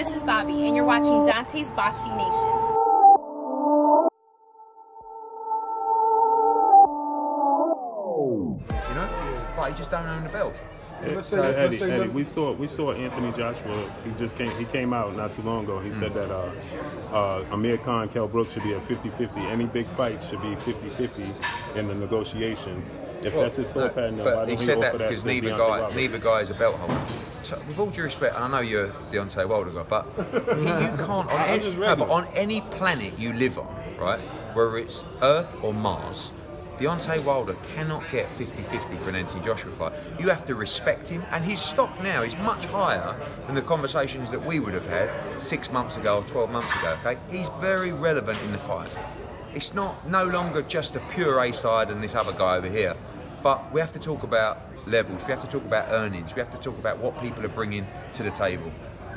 this is Bobby, and you're watching Dante's Boxing Nation. You know, but he just don't own the belt. So Eddie, we saw Anthony Joshua. He came out not too long ago. He said that Amir Khan, Kell Brooks should be at 50-50. Any big fight should be 50-50 in the negotiations. If that's his thought pattern, then why don't he said that offer because to neither guy is a belt holder. So, with all due respect, and I know you're Deontay Wilder guy, but you can't on any planet you live on, right? Whether it's Earth or Mars, Deontay Wilder cannot get 50-50 for an Anthony Joshua fight. You have to respect him, and his stock now is much higher than the conversations that we would have had 6 months ago or 12 months ago. Okay, he's very relevant in the fight. It's no longer just a pure A side and this other guy over here, but we have to talk about levels. We have to talk about earnings. We have to talk about what people are bringing to the table.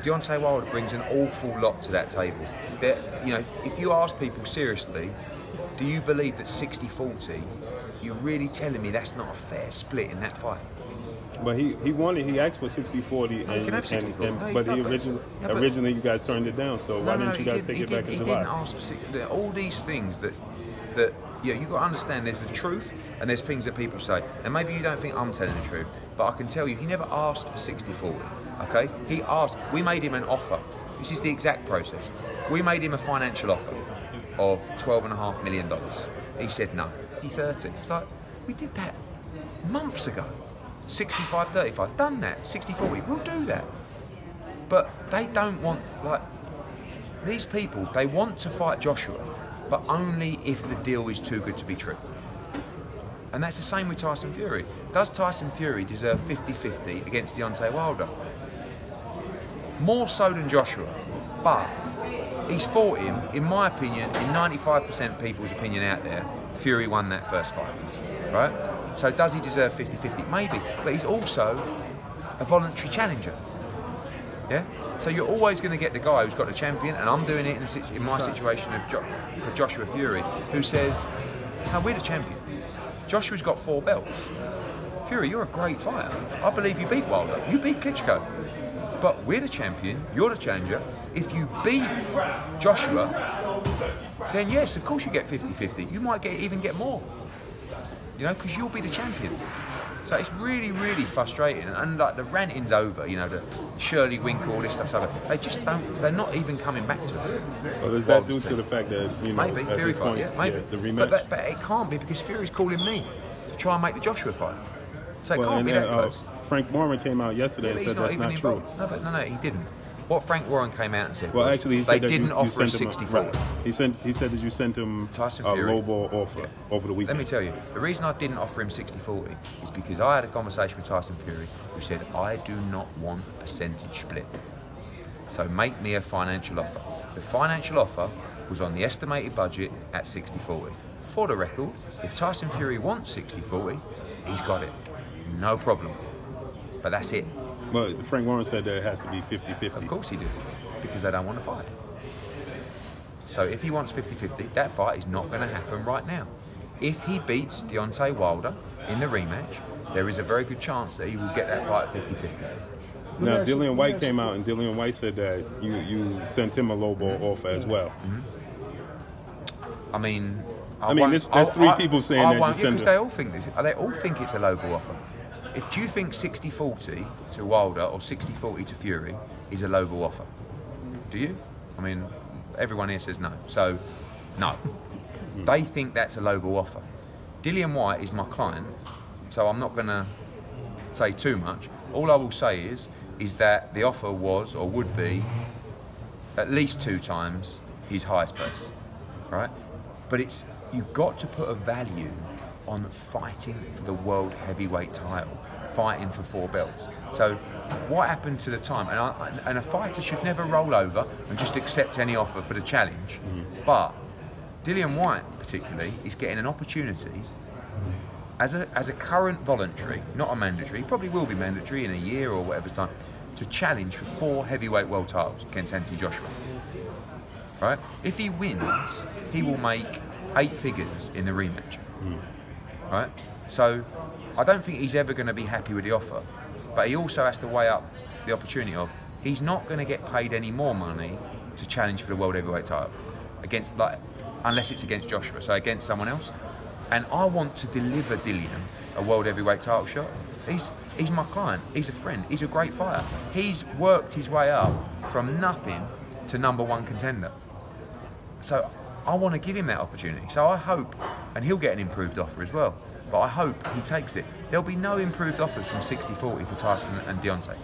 Deontay Wilder brings an awful lot to that table. You know, if you ask people seriously, do you believe that 60-40, you're really telling me that's not a fair split in that fight? But he asked for 60-40, you can have 60-40. but originally you guys turned it down, so why didn't you guys take it back in July? He didn't ask for 60. All these things that you've got to understand, there's the truth and there's things that people say. And maybe you don't think I'm telling the truth, but I can tell you, he never asked for 60-40, okay? He asked, we made him an offer. This is the exact process. We made him a financial offer of $12.5 million. He said no. 30. It's like, we did that months ago. 65-35, done that. 60-40, we'll do that. But they don't want, like, these people, they want to fight Joshua, but only if the deal is too good to be true. And that's the same with Tyson Fury. Does Tyson Fury deserve 50-50 against Deontay Wilder? More so than Joshua, but he's fought him, in my opinion, in 95% people's opinion out there, Fury won that first fight, right? So does he deserve 50-50? Maybe, but he's also a voluntary challenger, yeah? So you're always going to get the guy who's got the champion, and I'm doing it in my situation for Joshua Fury, who says, no, we're the champion. Joshua's got 4 belts. Fury, you're a great fighter. I believe you beat Wilder. You beat Klitschko. But we're the champion, you're the challenger. If you beat Joshua, then yes, of course you get 50-50. You might even get more, you know, because you'll be the champion. So it's really, really frustrating. And like the ranting's over, you know, the Shirley Winkle, all this stuff's over. They just don't, they're not even coming back to us. Well, is that due to the fact that, you know, maybe Fury fight, yeah, maybe. The rematch? But it can't be, because Fury's calling me to try and make the Joshua fight. So it can't be that close. Frank Warren came out yesterday and said that's not true. No, he didn't. What Frank Warren came out and said actually, he said they that didn't offer him 60-40. 60-40. He said that you sent him Tyson a Fury. low ball offer over the weekend. Let me tell you, the reason I didn't offer him 60-40 is because I had a conversation with Tyson Fury who said, I do not want a percentage split. So make me a financial offer. The financial offer was on the estimated budget at 60-40. For the record, if Tyson Fury wants 60-40, he's got it. No problem. But that's it. But Frank Warren said that it has to be 50-50. Of course he did, because they don't want to fight. So if he wants 50-50, that fight is not going to happen right now. If he beats Deontay Wilder in the rematch, there is a very good chance that he will get that fight at 50-50. Now, Dillian White came out, and Dillian White said that you sent him a low ball offer as well. I mean, there's 3 people saying that you sent because they all think this. They all think it's a low ball offer. Do you think 60-40 to Wilder or 60-40 to Fury is a low ball offer? Do you? I mean, everyone here says no. So, no. They think that's a low ball offer. Dillian White is my client, so I'm not going to say too much. All I will say is that the offer was, or would be, at least 2 times his highest price, right? But you've got to put a value on fighting for the world heavyweight title, fighting for 4 belts. So what happened to the time? And a fighter should never roll over and just accept any offer for the challenge. But Dillian White particularly is getting an opportunity as a current voluntary, not a mandatory, he probably will be mandatory in a year or whatever's time, to challenge for 4 heavyweight world titles against Anthony Joshua. Right? If he wins, he will make 8 figures in the rematch. Right? So I don't think he's ever going to be happy with the offer, but he also has to weigh up the opportunity of he's not going to get paid any more money to challenge for the world heavyweight title against, like, unless it's against Joshua, so against someone else. And I want to deliver Dillian a world heavyweight title shot. He's my client. He's a friend. He's a great fighter. He's worked his way up from nothing to #1 contender. So I want to give him that opportunity. So I hope, and he'll get an improved offer as well, but I hope he takes it. There'll be no improved offers from 60-40 for Tyson and Deontay.